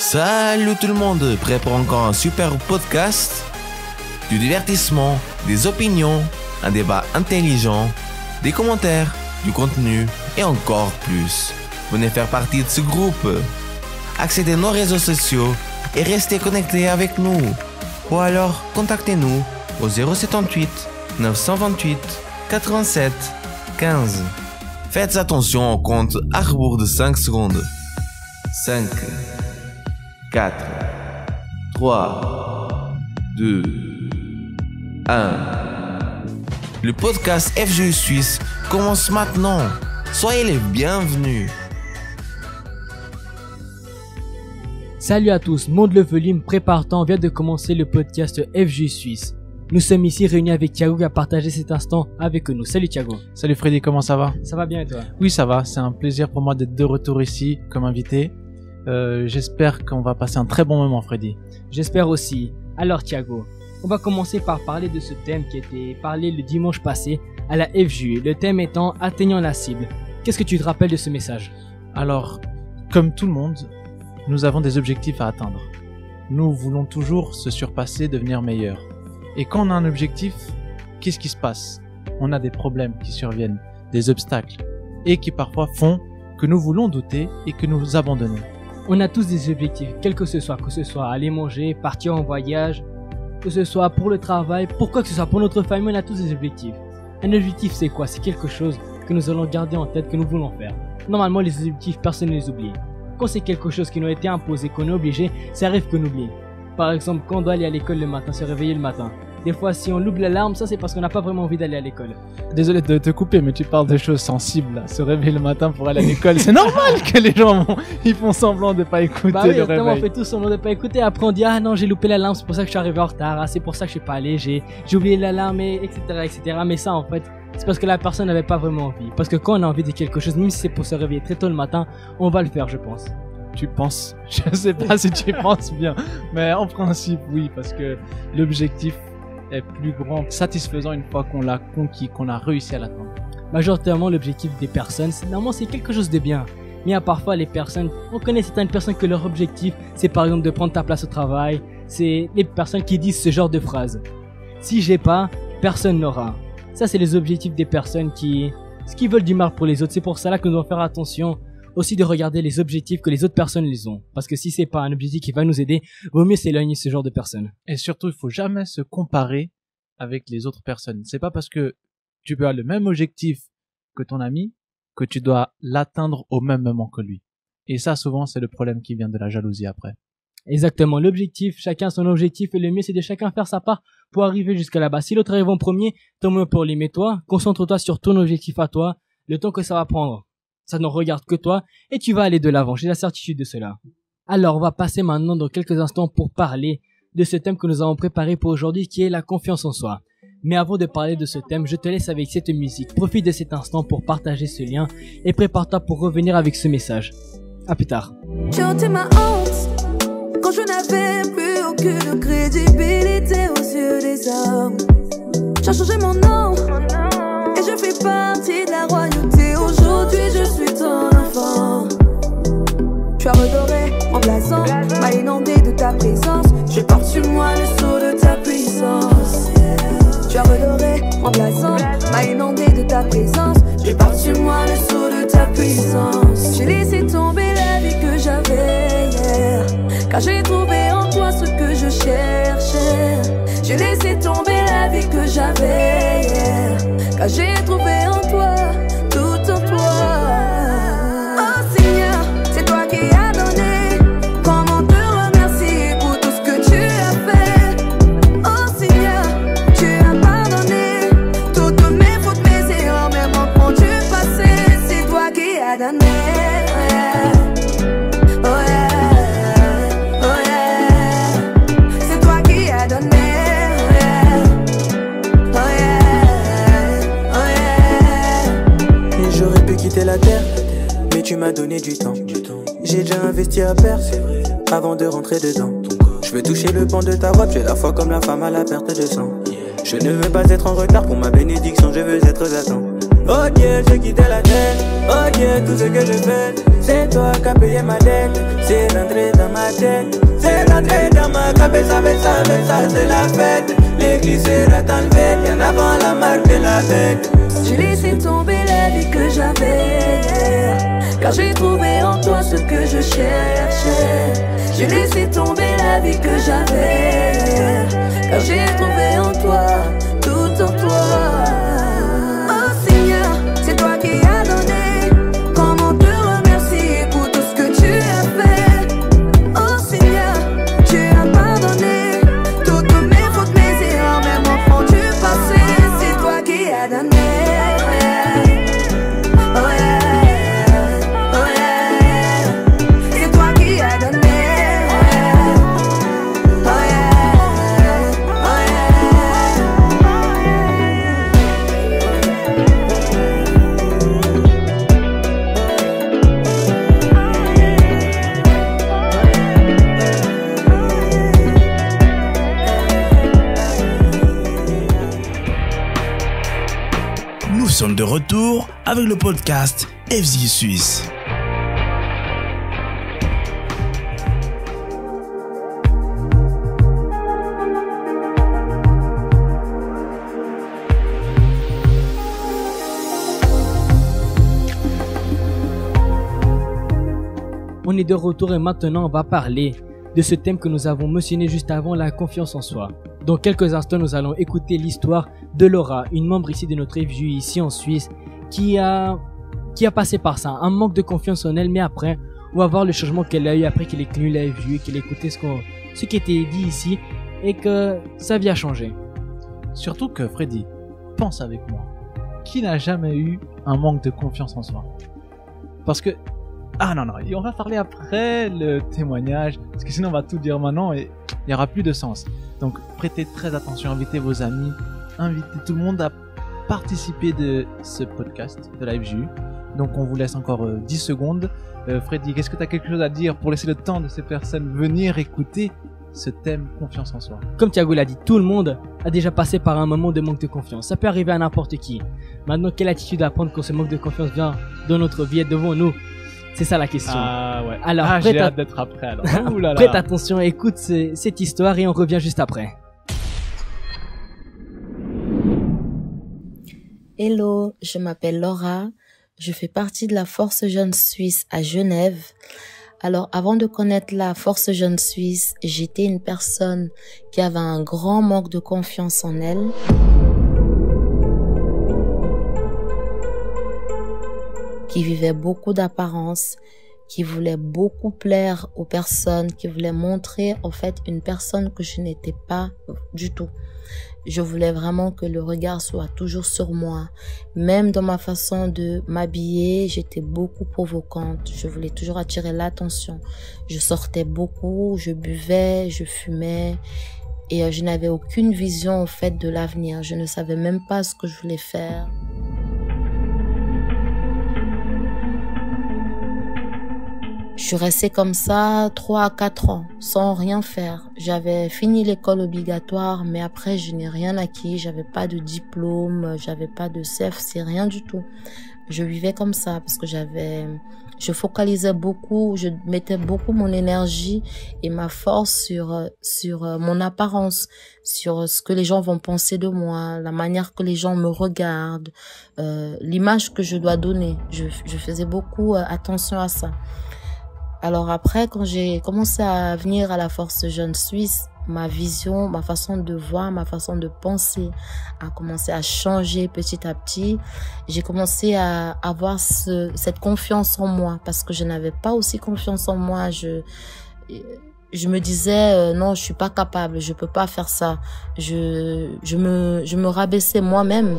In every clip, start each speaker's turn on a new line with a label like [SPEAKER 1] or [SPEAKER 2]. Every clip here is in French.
[SPEAKER 1] Salut tout le monde, prêt pour encore un super podcast? Du divertissement, des opinions, un débat intelligent, des commentaires, du contenu et encore plus. Venez faire partie de ce groupe. Accédez à nos réseaux sociaux et restez connectés avec nous. Ou alors, contactez-nous au 078 928 87 15. Faites attention au compte à rebours de 5 secondes. 5, 4, 3, 2, 1. Le podcast FGU Suisse commence maintenant. Soyez les bienvenus.
[SPEAKER 2] Salut à tous, monte le volume, prépare-toi, on vient de commencer le podcast FGU Suisse. Nous sommes ici réunis avec Thiago qui a partagé cet instant avec nous. Salut Thiago.
[SPEAKER 3] Salut Freddy, comment ça va?
[SPEAKER 2] Ça va bien et toi?
[SPEAKER 3] Oui, ça va, c'est un plaisir pour moi d'être de retour ici comme invité. J'espère qu'on va passer un très bon moment, Freddy.
[SPEAKER 2] J'espère aussi. Alors Thiago, on va commencer par parler de ce thème qui a été parlé le dimanche passé à la FGU. Le thème étant atteignant la cible. Qu'est-ce que tu te rappelles de ce message?
[SPEAKER 3] Alors, comme tout le monde, nous avons des objectifs à atteindre. Nous voulons toujours se surpasser, devenir meilleurs. Et quand on a un objectif, qu'est-ce qui se passe? On a des problèmes qui surviennent, des obstacles, et qui parfois font que nous voulons douter et que nous abandonnons.
[SPEAKER 2] On a tous des objectifs, quel que ce soit aller manger, partir en voyage, que ce soit pour le travail, pour quoi que ce soit, pour notre famille, on a tous des objectifs. Un objectif c'est quoi? C'est quelque chose que nous allons garder en tête, que nous voulons faire. Normalement les objectifs, personne ne les oublie. Quand c'est quelque chose qui nous a été imposé, qu'on est obligé, ça arrive qu'on oublie. Par exemple, quand on doit aller à l'école le matin, se réveiller le matin. Des fois, si on loupe l'alarme, ça c'est parce qu'on n'a pas vraiment envie d'aller à l'école.
[SPEAKER 3] Désolé de te couper, mais tu parles de choses sensibles, là. Se réveiller le matin pour aller à l'école. C'est normal que les gens ils font semblant de pas écouter
[SPEAKER 2] bah oui,
[SPEAKER 3] le réveil.
[SPEAKER 2] On fait tous semblant de pas écouter. Après on dit ah non j'ai loupé l'alarme, c'est pour ça que je suis arrivé en retard. Ah, c'est pour ça que je suis pas allé, j'ai oublié l'alarme, etc. Mais ça en fait, c'est parce que la personne n'avait pas vraiment envie. Parce que quand on a envie de quelque chose, même si c'est pour se réveiller très tôt le matin, on va le faire, je pense.
[SPEAKER 3] Tu penses? Je sais pas si tu penses bien, mais en principe oui, parce que l'objectif est plus grand, satisfaisant une fois qu'on l'a conquis, qu'on a réussi à l'atteindre.
[SPEAKER 2] Majoritairement l'objectif des personnes, normalement c'est quelque chose de bien. Mais il y a parfois les personnes, on connaît certaines personnes que leur objectif c'est par exemple de prendre ta place au travail. C'est les personnes qui disent ce genre de phrases. Si j'ai pas, personne n'aura. Ça c'est les objectifs des personnes qui veulent du mal pour les autres. C'est pour ça là que nous devons faire attention aussi de regarder les objectifs que les autres personnes les ont. Parce que si c'est pas un objectif qui va nous aider, vaut mieux s'éloigner de ce genre de personnes.
[SPEAKER 3] Et surtout, il faut jamais se comparer avec les autres personnes. C'est pas parce que tu peux avoir le même objectif que ton ami que tu dois l'atteindre au même moment que lui. Et ça, souvent, c'est le problème qui vient de la jalousie après.
[SPEAKER 2] Exactement. L'objectif, chacun son objectif et le mieux c'est de chacun faire sa part pour arriver jusqu'à là-bas. Si l'autre arrive en premier, tant mieux pour lui. Mais toi, concentre-toi sur ton objectif à toi, le temps que ça va prendre. Ça ne regarde que toi et tu vas aller de l'avant, j'ai la certitude de cela. Alors on va passer maintenant dans quelques instants pour parler de ce thème que nous avons préparé pour aujourd'hui qui est la confiance en soi. Mais avant de parler de ce thème, je te laisse avec cette musique. Profite de cet instant pour partager ce lien et prépare-toi pour revenir avec ce message. À plus tard.
[SPEAKER 4] J'ai hanté ma honte quand je n'avais plus aucune crédibilité aux yeux des hommes. J'ai changé mon nom et je fais partie de la royauté. Aujourd'hui je suis ton enfant. Tu as redoré en glaçant, m'a inondé de ta présence. Je porte sur moi le sceau de ta puissance. Tu as redoré en glaçant, m'a inondé de ta présence. Je porte sur moi le sceau de ta puissance. J'ai laissé tomber la vie que j'avais hier, car j'ai trouvé en toi ce que je cherchais. J'ai laissé tomber la vie que j'avais hier, car j'ai trouvé en toi, tout en toi. Oh Seigneur, c'est toi qui as donné. Comment te remercier pour tout ce que tu as fait? Oh Seigneur, tu as pardonné toutes mes fautes, mes erreurs, mes manquements du passé. C'est toi qui as donné.
[SPEAKER 5] La terre, mais tu m'as donné du temps. J'ai déjà investi à perdre avant de rentrer dedans. Je veux toucher le pan de ta robe, j'ai la foi comme la femme à la perte de sang. Je ne veux pas être en retard pour ma bénédiction, je veux être à temps. Oh Dieu, j'ai quitté la tête. Oh Dieu, tout ce que je fais, c'est toi qui as payé ma dette. C'est rentré dans ma tête, c'est rentré dans ma cabeza, besa, c'est la fête. L'église sera enlevée, bien avant la marque de la bête.
[SPEAKER 4] J'ai laissé tomber la vie que j'avais, car j'ai trouvé en toi ce que je cherchais. J'ai laissé tomber la vie que j'avais, car j'ai trouvé en toi, tout en toi. Oh Seigneur, c'est toi qui as donné. Comment te remercier pour tout ce que tu as fait? Oh Seigneur, tu as pardonné toutes mes fautes, mes erreurs, même enfant du passé. C'est toi qui as donné.
[SPEAKER 6] Nous sommes de retour avec le podcast FZ Suisse.
[SPEAKER 2] On est de retour et maintenant on va parler de ce thème que nous avons mentionné juste avant, la confiance en soi. Dans quelques instants, nous allons écouter l'histoire de Laura, une membre ici de notre FJ ici en Suisse, qui a passé par ça, un manque de confiance en elle, mais après, on va voir le changement qu'elle a eu après qu'elle ait connu la FJ, qu'elle ait écouté ce qui était dit ici, et que sa vie a changé.
[SPEAKER 3] Surtout que Freddy, pense avec moi, qui n'a jamais eu un manque de confiance en soi? Parce que ah non, et on va parler après le témoignage, parce que sinon on va tout dire maintenant et il n'y aura plus de sens. Donc prêtez très attention, invitez vos amis, invitez tout le monde à participer de ce podcast de la FJU. Donc on vous laisse encore 10 secondes. Freddy, qu'est-ce que tu as quelque chose à dire pour laisser le temps de ces personnes venir écouter ce thème confiance en soi?
[SPEAKER 2] Comme Thiago l'a dit, tout le monde a déjà passé par un moment de manque de confiance. Ça peut arriver à n'importe qui. Maintenant, quelle attitude à prendre quand ce manque de confiance vient dans notre vie et devant nous? C'est ça la question.
[SPEAKER 3] Ah ouais.
[SPEAKER 2] Alors,
[SPEAKER 3] j'ai hâte d'être après alors. Ouh là là.
[SPEAKER 2] Prête attention, écoute cette histoire et on revient juste après.
[SPEAKER 7] Hello, je m'appelle Laura. Je fais partie de la Force Jeune Suisse à Genève. Alors, avant de connaître la Force Jeune Suisse, j'étais une personne qui avait un grand manque de confiance en elle. Qui vivait beaucoup d'apparence, qui voulait beaucoup plaire aux personnes, qui voulait montrer en fait une personne que je n'étais pas du tout. Je voulais vraiment que le regard soit toujours sur moi. Même dans ma façon de m'habiller, j'étais beaucoup provocante. Je voulais toujours attirer l'attention. Je sortais beaucoup, je buvais, je fumais et je n'avais aucune vision en fait de l'avenir. Je ne savais même pas ce que je voulais faire. Je suis restée comme ça 3 à 4 ans, sans rien faire. J'avais fini l'école obligatoire, mais après, je n'ai rien acquis. J'avais pas de diplôme, j'avais pas de CFC, rien du tout. Je vivais comme ça parce que je focalisais beaucoup, je mettais beaucoup mon énergie et ma force sur mon apparence, sur ce que les gens vont penser de moi, la manière que les gens me regardent, l'image que je dois donner. Je faisais beaucoup attention à ça. Alors après, quand j'ai commencé à venir à la Force Jeune Suisse, ma vision, ma façon de voir, ma façon de penser a commencé à changer petit à petit. J'ai commencé à avoir cette confiance en moi parce que je n'avais pas aussi confiance en moi. Je me disais non, je suis pas capable, je peux pas faire ça. Je me rabaissais moi-même.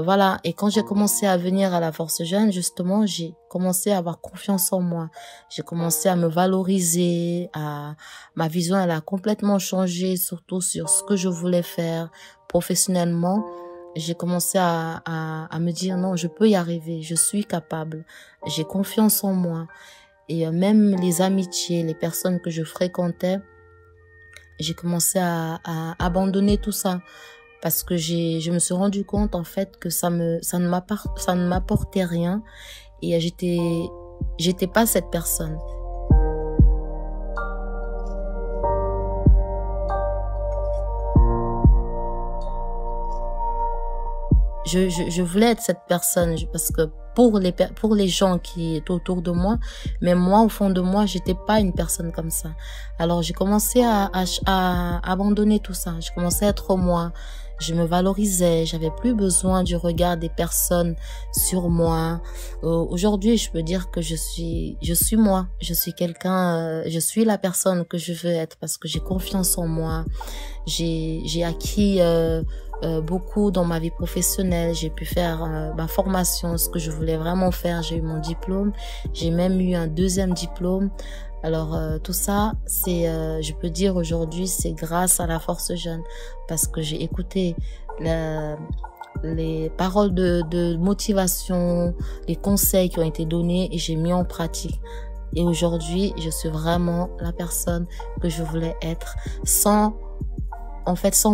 [SPEAKER 7] voilà. Et quand j'ai commencé à venir à la Force Jeune, justement, j'ai commencé à avoir confiance en moi. J'ai commencé à me valoriser, ma vision, elle a complètement changé, surtout sur ce que je voulais faire professionnellement. J'ai commencé à me dire non, je peux y arriver, je suis capable, j'ai confiance en moi. Et même les amitiés, les personnes que je fréquentais, j'ai commencé à abandonner tout ça parce que je me suis rendu compte en fait que ça ne m'apportait rien et j'étais pas cette personne. Je voulais être cette personne parce que pour les gens qui étaient autour de moi, mais moi au fond de moi, j'étais pas une personne comme ça. Alors j'ai commencé à abandonner tout ça. J'ai commencé à être moi. Je me valorisais, j'avais plus besoin du regard des personnes sur moi. Aujourd'hui, je peux dire que je suis moi. Je suis quelqu'un, je suis la personne que je veux être parce que j'ai confiance en moi. J'ai acquis beaucoup dans ma vie professionnelle. J'ai pu faire ma formation, ce que je voulais vraiment faire. J'ai eu mon diplôme. J'ai même eu un deuxième diplôme. Alors tout ça, je peux dire aujourd'hui, c'est grâce à la Force Jeune parce que j'ai écouté les paroles de motivation, les conseils qui ont été donnés et j'ai mis en pratique. Et aujourd'hui, je suis vraiment la personne que je voulais être sans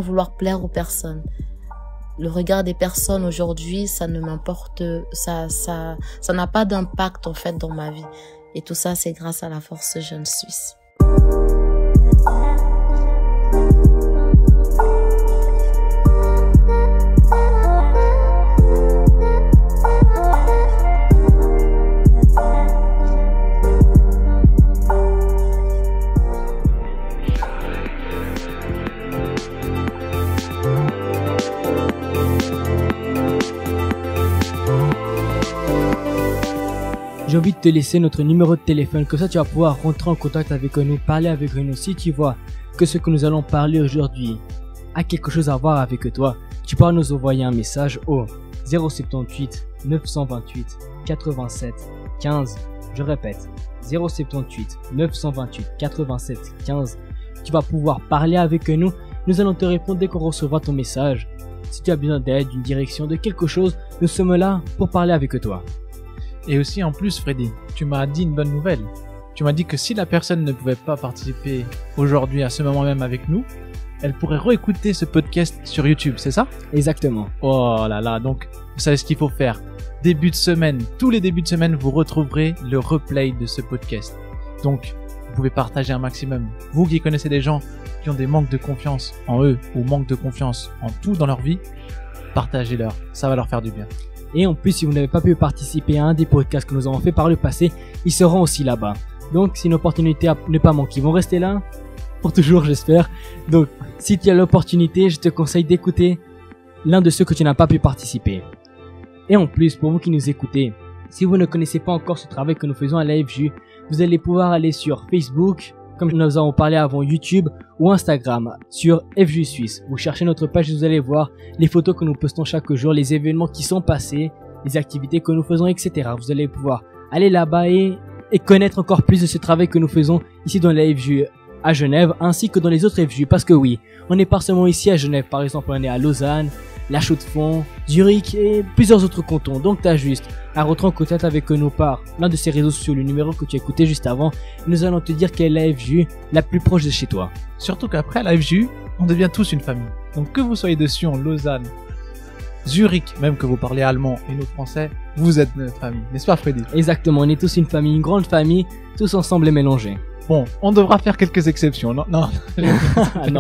[SPEAKER 7] vouloir plaire aux personnes. Le regard des personnes aujourd'hui, ça ne m'importe, ça n'a pas d'impact en fait dans ma vie. Et tout ça, c'est grâce à la Force Jeune Suisse.
[SPEAKER 2] J'ai envie de te laisser notre numéro de téléphone, comme ça tu vas pouvoir rentrer en contact avec nous, parler avec nous. Si tu vois que ce que nous allons parler aujourd'hui a quelque chose à voir avec toi, tu pourras nous envoyer un message au 078 928 87 15. Je répète, 078 928 87 15. Tu vas pouvoir parler avec nous. Nous allons te répondre dès qu'on recevra ton message. Si tu as besoin d'aide, d'une direction, de quelque chose, nous sommes là pour parler avec toi.
[SPEAKER 3] Et aussi en plus, Freddy, tu m'as dit une bonne nouvelle. Tu m'as dit que si la personne ne pouvait pas participer aujourd'hui à ce moment même avec nous, elle pourrait réécouter ce podcast sur YouTube, c'est ça?
[SPEAKER 2] Exactement.
[SPEAKER 3] Oh là là, donc vous savez ce qu'il faut faire. Début de semaine, tous les débuts de semaine, vous retrouverez le replay de ce podcast. Donc, vous pouvez partager un maximum. Vous qui connaissez des gens qui ont des manques de confiance en eux ou manque de confiance en tout dans leur vie, partagez-leur, ça va leur faire du bien.
[SPEAKER 2] Et en plus, si vous n'avez pas pu participer à un des podcasts que nous avons fait par le passé, ils seront aussi là-bas. Donc, c'est une opportunité à ne pas manquer. Ils vont rester là pour toujours, j'espère. Donc, si tu as l'opportunité, je te conseille d'écouter l'un de ceux que tu n'as pas pu participer. Et en plus, pour vous qui nous écoutez, si vous ne connaissez pas encore ce travail que nous faisons à la FJU, vous allez pouvoir aller sur Facebook, comme nous avons parlé avant, YouTube ou Instagram, sur FJU Suisse. Vous cherchez notre page et vous allez voir les photos que nous postons chaque jour, les événements qui sont passés, les activités que nous faisons, etc. Vous allez pouvoir aller là-bas et connaître encore plus de ce travail que nous faisons ici dans la FJU à Genève, ainsi que dans les autres FJU. Parce que oui, on n'est pas seulement ici à Genève, par exemple on est à Lausanne, La Chaux-de-Fonds, Zurich et plusieurs autres cantons. Donc t'as juste à rentrer en contact avec nous par l'un de ces réseaux sociaux, le numéro que tu as écouté juste avant. Nous allons te dire quelle est la FJU la plus proche de chez toi.
[SPEAKER 3] Surtout qu'après la FJU, on devient tous une famille. Donc que vous soyez de Sion, Lausanne, Zurich, même que vous parlez allemand et nous français, vous êtes notre famille, n'est-ce pas Freddy?
[SPEAKER 2] Exactement, on est tous une famille, une grande famille, tous ensemble et mélangés.
[SPEAKER 3] Bon, on devra faire quelques exceptions, non?
[SPEAKER 2] Non,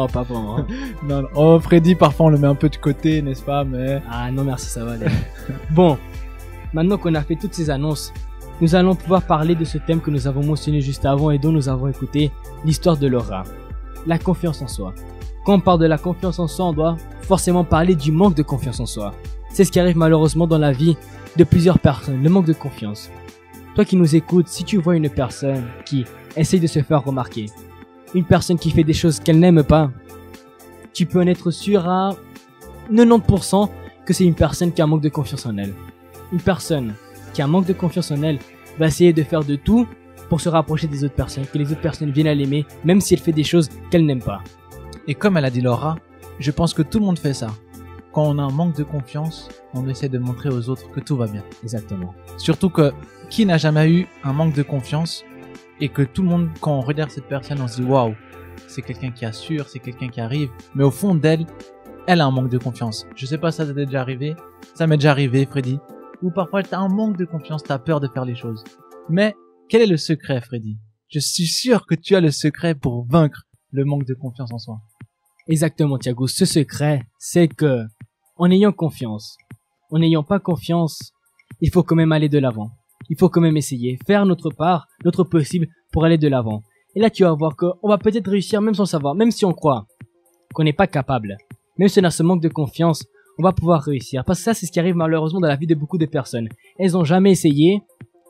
[SPEAKER 2] pas vraiment. Hein.
[SPEAKER 3] Non. Oh, Freddy, parfois on le met un peu de côté, n'est-ce pas, mais...
[SPEAKER 2] Ah non, merci, ça va aller. Bon, maintenant qu'on a fait toutes ces annonces, nous allons pouvoir parler de ce thème que nous avons mentionné juste avant et dont nous avons écouté l'histoire de Laura. La confiance en soi. Quand on parle de la confiance en soi, on doit forcément parler du manque de confiance en soi. C'est ce qui arrive malheureusement dans la vie de plusieurs personnes, le manque de confiance. Toi qui nous écoutes, si tu vois une personne qui essaye de se faire remarquer, une personne qui fait des choses qu'elle n'aime pas, tu peux en être sûr à 90% que c'est une personne qui a un manque de confiance en elle. Une personne qui a un manque de confiance en elle va essayer de faire de tout pour se rapprocher des autres personnes, que les autres personnes viennent à l'aimer, même si elle fait des choses qu'elle n'aime pas.
[SPEAKER 3] Et comme elle a dit Laura, je pense que tout le monde fait ça. Quand on a un manque de confiance, on essaie de montrer aux autres que tout va bien.
[SPEAKER 2] Exactement.
[SPEAKER 3] Surtout que qui n'a jamais eu un manque de confiance et que tout le monde, quand on regarde cette personne, on se dit waouh, c'est quelqu'un qui assure, c'est quelqu'un qui arrive. Mais au fond d'elle, elle a un manque de confiance. Je sais pas si ça t'est déjà arrivé. Ça m'est déjà arrivé, Freddy. Ou parfois t'as un manque de confiance, t'as peur de faire les choses. Mais quel est le secret, Freddy? Je suis sûr que tu as le secret pour vaincre le manque de confiance en soi.
[SPEAKER 2] Exactement, Thiago. Ce secret, c'est que, en ayant confiance, en n'ayant pas confiance, il faut quand même aller de l'avant. Il faut quand même essayer, faire notre part, notre possible pour aller de l'avant. Et là, tu vas voir qu'on va peut-être réussir même sans savoir, même si on croit qu'on n'est pas capable. Même si on a ce manque de confiance, on va pouvoir réussir. Parce que ça, c'est ce qui arrive malheureusement dans la vie de beaucoup de personnes. Elles n'ont jamais essayé,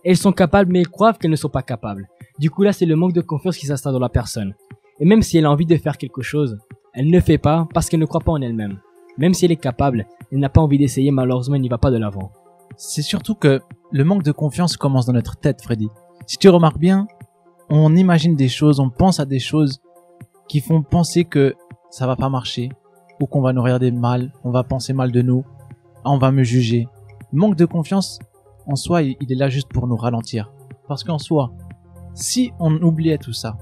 [SPEAKER 2] elles sont capables, mais elles croient qu'elles ne sont pas capables. Du coup, là, c'est le manque de confiance qui s'installe dans la personne. Et même si elle a envie de faire quelque chose, elle ne fait pas parce qu'elle ne croit pas en elle-même. Même si elle est capable, elle n'a pas envie d'essayer, malheureusement, elle n'y va pas de l'avant.
[SPEAKER 3] C'est surtout que le manque de confiance commence dans notre tête, Freddy. Si tu remarques bien, on imagine des choses, on pense à des choses qui font penser que ça va pas marcher, ou qu'on va nous regarder mal, on va penser mal de nous, on va me juger. Le manque de confiance, en soi, il est là juste pour nous ralentir. Parce qu'en soi, si on oubliait tout ça,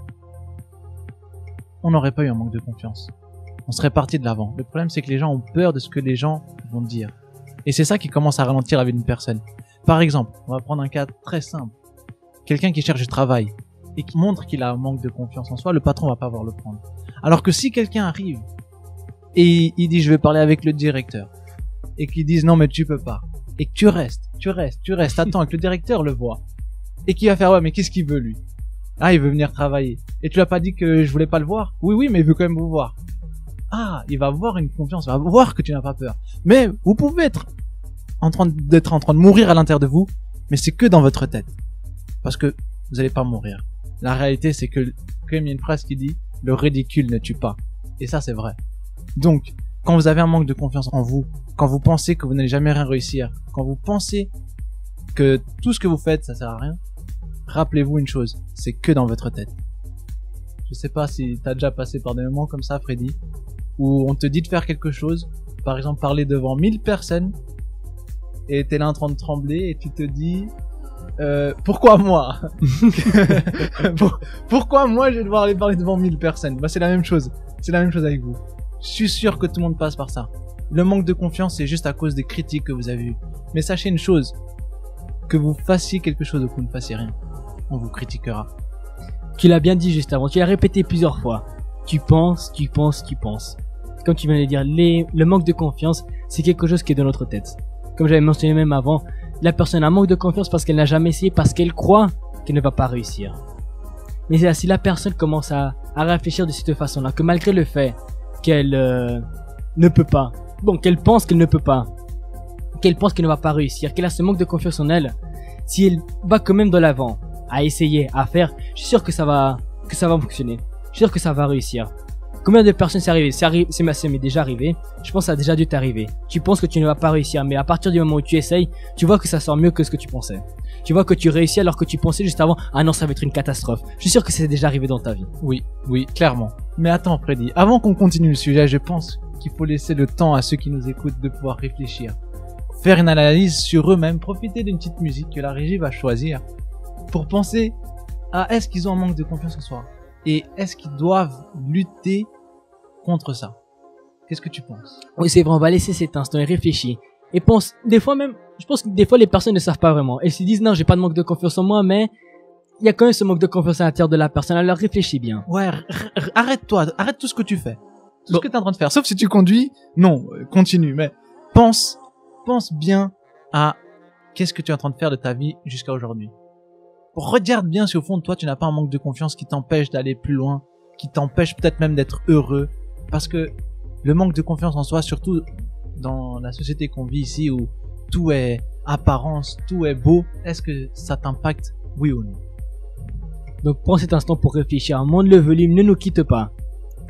[SPEAKER 3] on n'aurait pas eu un manque de confiance. On serait parti de l'avant. Le problème, c'est que les gens ont peur de ce que les gens vont dire. Et c'est ça qui commence à ralentir la vie d'une personne. Par exemple, on va prendre un cas très simple. Quelqu'un qui cherche du travail et qui montre qu'il a un manque de confiance en soi, le patron va pas voir le prendre. Alors que si quelqu'un arrive et il dit je vais parler avec le directeur et qu'il dise non mais tu peux pas et que tu restes, attends que le directeur le voit et qu'il va faire ouais mais qu'est-ce qu'il veut lui? Ah il veut venir travailler et tu l'as pas dit que je voulais pas le voir? Oui mais il veut quand même vous voir. Ah il va avoir une confiance, il va voir que tu n'as pas peur. Mais vous pouvez être en train de mourir à l'intérieur de vous, mais c'est que dans votre tête parce que vous allez pas mourir. La réalité c'est que comme il y a une phrase qui dit le ridicule ne tue pas et ça c'est vrai. Donc, quand vous avez un manque de confiance en vous, quand vous pensez que vous n'allez jamais rien réussir, quand vous pensez que tout ce que vous faites, ça sert à rien, rappelez-vous une chose, c'est que dans votre tête. Je sais pas si t'as déjà passé par des moments comme ça, Freddy, où on te dit de faire quelque chose, par exemple parler devant 1000 personnes, et t'es là en train de trembler, et tu te dis, pourquoi moi? Pourquoi moi je vais devoir aller parler devant 1000 personnes? Bah c'est la même chose. C'est la même chose avec vous. Je suis sûr que tout le monde passe par ça. Le manque de confiance, c'est juste à cause des critiques que vous avez eues. Mais sachez une chose, que vous fassiez quelque chose ou que vous ne fassiez rien, on vous critiquera.
[SPEAKER 2] Tu l'as bien dit juste avant, tu l'as répété plusieurs fois. Tu penses. Comme tu viens de le dire, le manque de confiance, c'est quelque chose qui est dans notre tête. Comme j'avais mentionné même avant, la personne a un manque de confiance parce qu'elle n'a jamais essayé, parce qu'elle croit qu'elle ne va pas réussir. Mais c'est là, si la personne commence à réfléchir de cette façon-là, que malgré le fait qu'elle ne peut pas, bon, qu'elle pense qu'elle ne peut pas, qu'elle pense qu'elle ne va pas réussir, qu'elle a ce manque de confiance en elle, si elle va quand même de l'avant, à essayer, à faire, je suis sûr que ça va fonctionner. Je suis sûr que ça va réussir. Combien de personnes c'est arrivé? Ça m'est déjà arrivé. Je pense que ça a déjà dû t'arriver. Tu penses que tu ne vas pas réussir, mais à partir du moment où tu essayes, tu vois que ça sort mieux que ce que tu pensais. Tu vois que tu réussis alors que tu pensais juste avant, ah non, ça va être une catastrophe. Je suis sûr que c'est déjà arrivé dans ta vie.
[SPEAKER 3] Oui, clairement. Mais attends, Freddy, avant qu'on continue le sujet, je pense qu'il faut laisser le temps à ceux qui nous écoutent de pouvoir réfléchir. Faire une analyse sur eux-mêmes, profiter d'une petite musique que la régie va choisir pour penser à est-ce qu'ils ont un manque de confiance en soi et est-ce qu'ils doivent lutter contre ça. Qu'est-ce que tu penses?
[SPEAKER 2] Oui, c'est vrai, on va laisser cet instant et réfléchir. Et pense, des fois même, je pense que des fois les personnes ne savent pas vraiment. Elles se disent non, j'ai pas de manque de confiance en moi, mais il y a quand même ce manque de confiance à l'intérieur de la personne. Alors réfléchis bien.
[SPEAKER 3] Ouais, arrête tout ce que tu fais. Tout ce que t'es en train de faire. Sauf si tu conduis, non, continue, mais pense bien à qu'est-ce que tu es en train de faire de ta vie jusqu'à aujourd'hui. Regarde bien si au fond de toi tu n'as pas un manque de confiance qui t'empêche d'aller plus loin, qui t'empêche peut-être même d'être heureux. Parce que le manque de confiance en soi, surtout dans la société qu'on vit ici où tout est apparence, tout est beau, est-ce que ça t'impacte, oui ou non?
[SPEAKER 2] Donc prends cet instant pour réfléchir, monte le volume, ne nous quitte pas.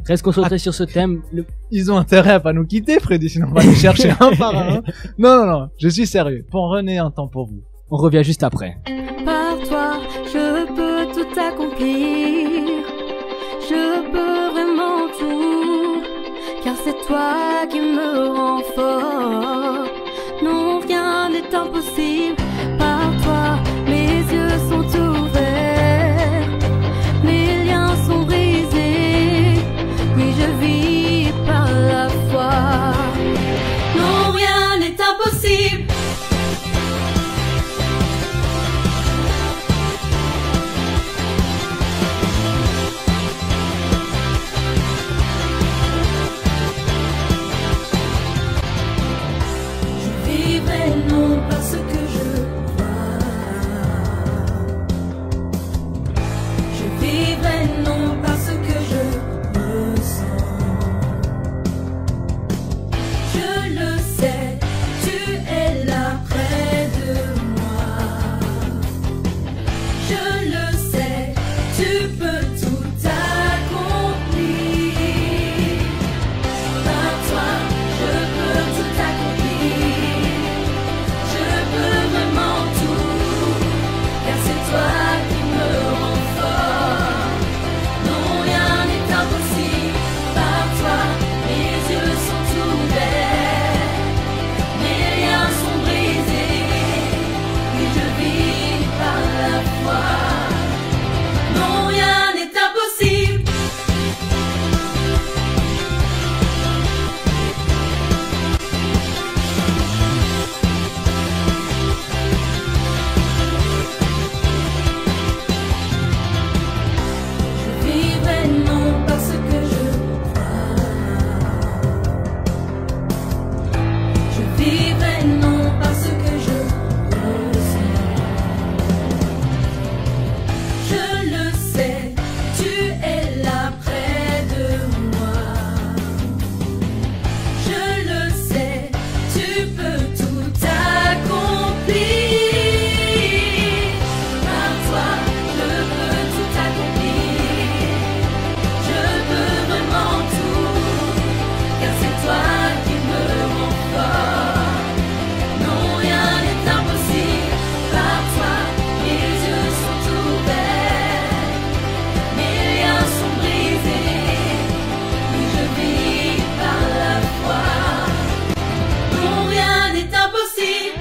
[SPEAKER 2] Reste concentré sur ce thème.
[SPEAKER 3] Ils ont intérêt à pas nous quitter, Freddy, sinon on va les chercher un par un. Non, je suis sérieux. Prenez un temps pour vous.
[SPEAKER 2] On revient juste après.
[SPEAKER 4] Par toi, je peux tout accomplir. Je peux vraiment tout. Car c'est toi qui me rends fort. Non, rien n'est impossible. Par toi, mes yeux sont ouverts. Mes liens sont brisés. Oui, je vis par la foi. Non, rien n'est impossible. Non parce que je vois, je vivrai non parce que je ressens. Je le sais, tu es là près de moi. Je le sais, tu peux tout accomplir. Par toi, je peux tout accomplir. Je peux vraiment tout, car c'est toi qui me rends fort. Non, rien n'est impossible. Par toi, mes yeux sont ouverts. Mes liens sont brisés. Oui, je vis par la foi. Non, rien n'est impossible. Je vivrai non parce que je crois. Je vivrai non parce que je ressens. Je le sais, tu es là près de moi. Je le sais, tu peux tout accomplir. Par toi, je peux tout accomplir. Je peux vraiment tout, car c'est toi qui me rends fort. Non, rien n'est impossible. Par toi, mes yeux sont ouverts. Mes liens sont brisés. Oui, je vis par la foi. Non, rien n'est impossible.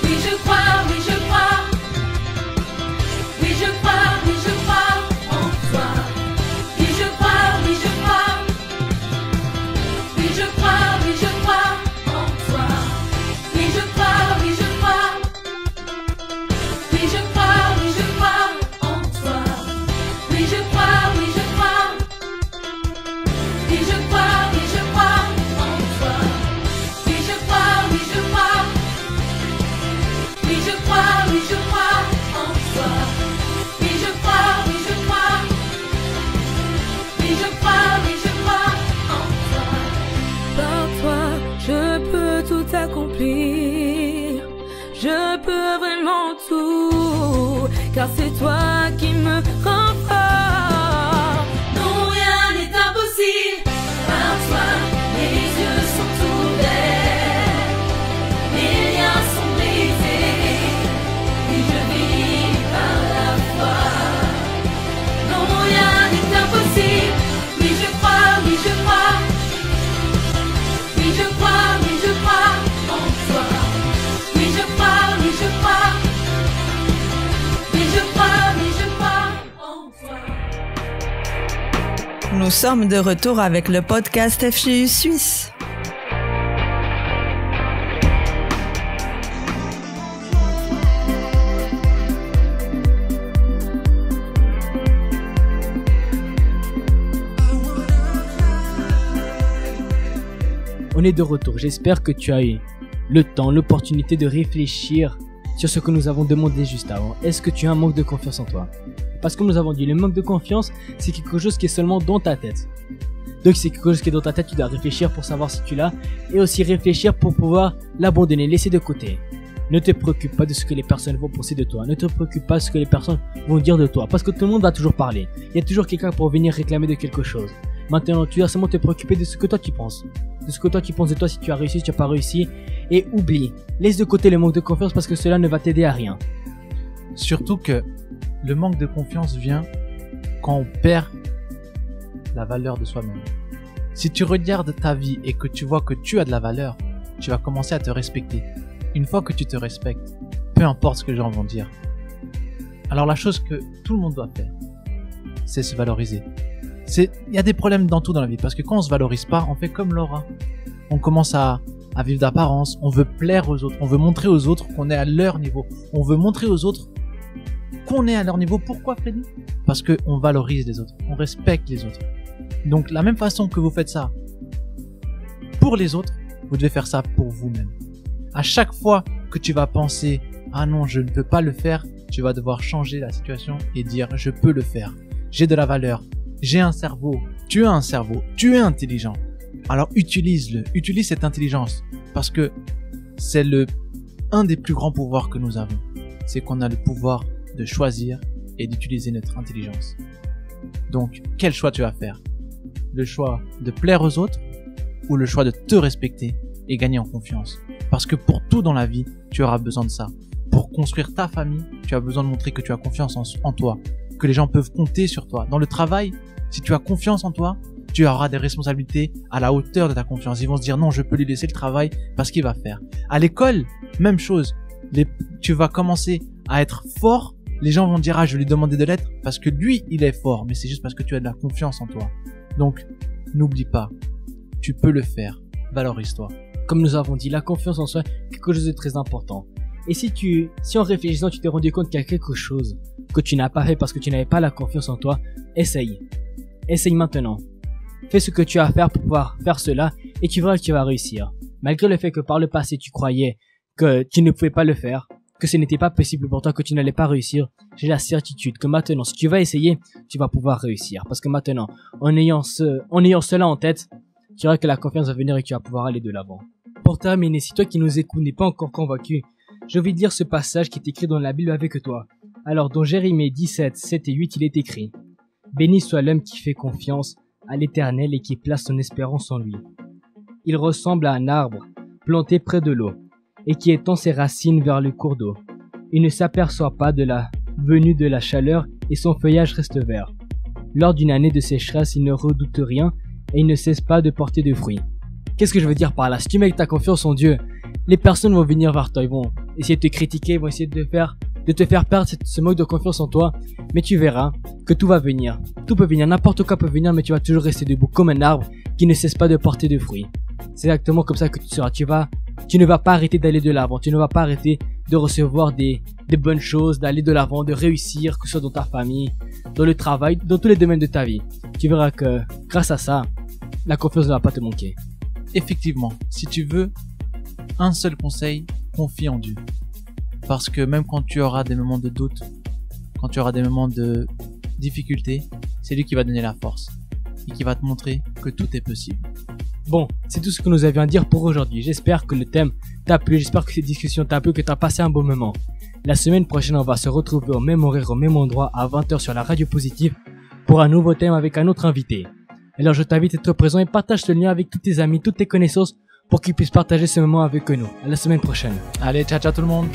[SPEAKER 4] Oui, je crois, oui, je crois. Oui, je crois, oui, je crois en toi. Oui, je crois, oui, je crois. Oui, je crois, oui, je crois en toi. Oui, je crois, oui, je crois. Oui, je crois, oui, je crois en toi. Oui, je crois, oui, je crois. Oui, je crois, oui, je crois en toi. Oui, je crois, oui, je crois. Oui, je crois, oui, je crois en toi. Oui, je crois, oui, je crois. Oui, je crois, oui, je crois en toi. Par toi, je peux tout accomplir. Je peux vraiment tout, car c'est toi qui me rends fort. Non, rien n'est impossible. Par toi, mes yeux sont ouverts. Mes liens sont brisés. Oui, je vis par la foi. Non, rien n'est impossible. Oui, je crois, oui, je crois. Oui, je crois, oui, je crois en toi. Oui, je crois, oui, je crois. Oui, je crois, oui, je crois en toi.
[SPEAKER 8] Nous sommes de retour avec le podcast FGU Suisse.
[SPEAKER 2] On est de retour. J'espère que tu as eu le temps, l'opportunité de réfléchir sur ce que nous avons demandé juste avant. Est-ce que tu as un manque de confiance en toi? Parce que comme nous avons dit, le manque de confiance, c'est quelque chose qui est seulement dans ta tête. Donc c'est quelque chose qui est dans ta tête, tu dois réfléchir pour savoir si tu l'as, et aussi réfléchir pour pouvoir l'abandonner, laisser de côté. Ne te préoccupe pas de ce que les personnes vont penser de toi. Ne te préoccupe pas de ce que les personnes vont dire de toi. Parce que tout le monde va toujours parler. Il y a toujours quelqu'un pour venir réclamer de quelque chose. Maintenant, tu dois seulement te préoccuper de ce que toi tu penses. De ce que toi tu penses de toi, si tu as réussi, si tu n'as pas réussi. Et oublie. Laisse de côté le manque de confiance parce que cela ne va t'aider à rien.
[SPEAKER 3] Surtout que le manque de confiance vient quand on perd la valeur de soi-même. Si tu regardes ta vie et que tu vois que tu as de la valeur, tu vas commencer à te respecter. Une fois que tu te respectes, peu importe ce que les gens vont dire. Alors la chose que tout le monde doit faire, c'est se valoriser. Il y a des problèmes dans tout dans la vie, parce que quand on se valorise pas, on fait comme Laura. On commence à vivre d'apparence, on veut plaire aux autres, on veut montrer aux autres qu'on est à leur niveau. On veut montrer aux autres qu'on est à leur niveau. Pourquoi, Freddy? Parce que on valorise les autres, on respecte les autres. Donc la même façon que vous faites ça pour les autres, vous devez faire ça pour vous-même. À chaque fois que tu vas penser « Ah non, je ne peux pas le faire », tu vas devoir changer la situation et dire « Je peux le faire, j'ai de la valeur, j'ai un cerveau, tu as un cerveau, tu es intelligent. » Alors utilise-le, utilise cette intelligence parce que c'est un des plus grands pouvoirs que nous avons. C'est qu'on a le pouvoir de choisir et d'utiliser notre intelligence. Donc, quel choix tu vas faire? Le choix de plaire aux autres ou le choix de te respecter et gagner en confiance? Parce que pour tout dans la vie, tu auras besoin de ça. Pour construire ta famille, tu as besoin de montrer que tu as confiance en toi, que les gens peuvent compter sur toi. Dans le travail, si tu as confiance en toi, tu auras des responsabilités à la hauteur de ta confiance. Ils vont se dire non, je peux lui laisser le travail parce qu'il va faire. À l'école, même chose. Tu vas commencer à être fort. Les gens vont dire ah, je vais lui demander de l'aide parce que lui, il est fort. Mais c'est juste parce que tu as de la confiance en toi. Donc, n'oublie pas, tu peux le faire. Valorise-toi.
[SPEAKER 2] Comme nous avons dit, la confiance en soi est quelque chose de très important. Et si en réfléchissant, tu t'es rendu compte qu'il y a quelque chose que tu n'as pas fait parce que tu n'avais pas la confiance en toi, essaye. Essaye maintenant. Fais ce que tu as à faire pour pouvoir faire cela et tu verras que tu vas réussir. Malgré le fait que par le passé tu croyais que tu ne pouvais pas le faire, que ce n'était pas possible pour toi, que tu n'allais pas réussir, j'ai la certitude que maintenant, si tu vas essayer, tu vas pouvoir réussir. Parce que maintenant, en ayant cela en tête, tu verras que la confiance va venir et que tu vas pouvoir aller de l'avant. Pour terminer, si toi qui nous écoutes n'es pas encore convaincu, je vais te lire ce passage qui est écrit dans la Bible avec toi. Alors, dans Jérémie 17, 7 et 8, il est écrit « Béni soit l'homme qui fait confiance à l'Éternel et qui place son espérance en lui. Il ressemble à un arbre planté près de l'eau et qui étend ses racines vers le cours d'eau. Il ne s'aperçoit pas de la venue de la chaleur et son feuillage reste vert. Lors d'une année de sécheresse, il ne redoute rien et il ne cesse pas de porter de fruits. » Qu'est-ce que je veux dire par là? Si tu mets ta confiance en Dieu, les personnes vont venir vers toi, ils vont essayer de te critiquer, ils vont essayer de te faire perdre ce manque de confiance en toi, mais tu verras que tout va venir. Tout peut venir, n'importe quoi peut venir, mais tu vas toujours rester debout comme un arbre qui ne cesse pas de porter de fruits. C'est exactement comme ça que tu seras. Tu ne vas pas arrêter d'aller de l'avant, tu ne vas pas arrêter de recevoir des bonnes choses, d'aller de l'avant, de réussir, que ce soit dans ta famille, dans le travail, dans tous les domaines de ta vie. Tu verras que grâce à ça, la confiance ne va pas te manquer.
[SPEAKER 3] Effectivement, si tu veux, un seul conseil, confie en Dieu. Parce que même quand tu auras des moments de doute, quand tu auras des moments de difficulté, c'est lui qui va donner la force et qui va te montrer que tout est possible.
[SPEAKER 2] Bon, c'est tout ce que nous avions à dire pour aujourd'hui. J'espère que le thème t'a plu, j'espère que cette discussion t'a plu, que t'as passé un bon moment. La semaine prochaine, on va se retrouver au même horaire, au même endroit, à 20h sur la radio positive pour un nouveau thème avec un autre invité. Alors je t'invite à être présent et partage ce lien avec tous tes amis, toutes tes connaissances pour qu'ils puissent partager ce moment avec nous. À la semaine prochaine.
[SPEAKER 3] Allez, ciao ciao tout le monde.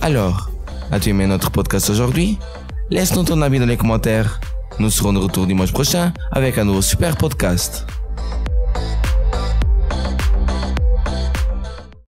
[SPEAKER 1] Alors, as-tu aimé notre podcast aujourd'hui? Laisse-nous ton avis dans les commentaires. Nous serons de retour dimanche prochain avec un nouveau super podcast.